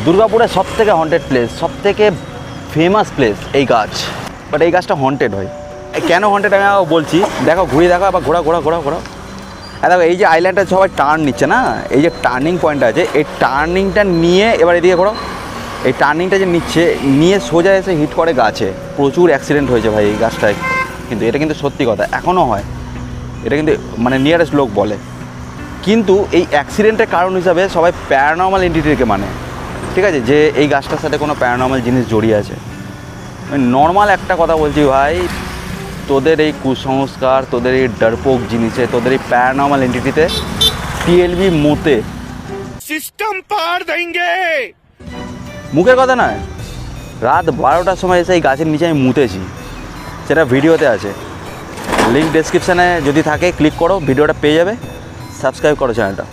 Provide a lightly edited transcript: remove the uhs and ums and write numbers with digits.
দুর্গাপুরের সবথেকে haunted place, সবথেকে ফেমাস প্লেস এই গাছ। বাট এই গাছটা হন্টেড হয়। কেন হন্টেড আমি বলছি, দেখো ঘুরে দেখো, আবার ঘোরা ঘোরা ঘোরা ঘোরা। দেখো এই যে আইল্যান্ডটা সবাই টার্ন নিচ্ছে না, এই যে টার্নিং পয়েন্ট আছে, এই টার্নিংটা নিয়ে এবার এদিকে ঘোরো, এই টার্নিংটা যে নিচ্ছে নিয়ে সোজা এসে হিট করে গাছে। প্রচুর অ্যাক্সিডেন্ট হয়েছে ভাই এই গাছটায়, কিন্তু এটা কিন্তু সত্যি কথা, এখনও হয়। এটা কিন্তু মানে নিয়ারেস্ট লোক বলে। কিন্তু এই অ্যাক্সিডেন্টের কারণ হিসাবে সবাই প্যারানর্মাল এন্টিটিকে মানে, ঠিক আছে, যে এই গাছটার সাথে কোনো প্যারানর্মাল জিনিস জড়িয়ে আছে। নর্মাল একটা কথা বলছি ভাই, তোদের এই কুসংস্কার, তোদের এই ডরপোক জিনিসে, তোদের এই প্যারানর্মাল এন্টিটিতে টিএলবি মুতে সিস্টেম পার দেंगे। মুখের কথা নয়, রাত 12টার সময় এসে এই গাছের নিচে আমি মুতেছি, সেটা ভিডিওতে আছে। লিঙ্ক ডেসক্রিপশানে যদি থাকে ক্লিক করো, ভিডিওটা পেয়ে যাবে। সাবস্ক্রাইব করো চ্যানেলটা।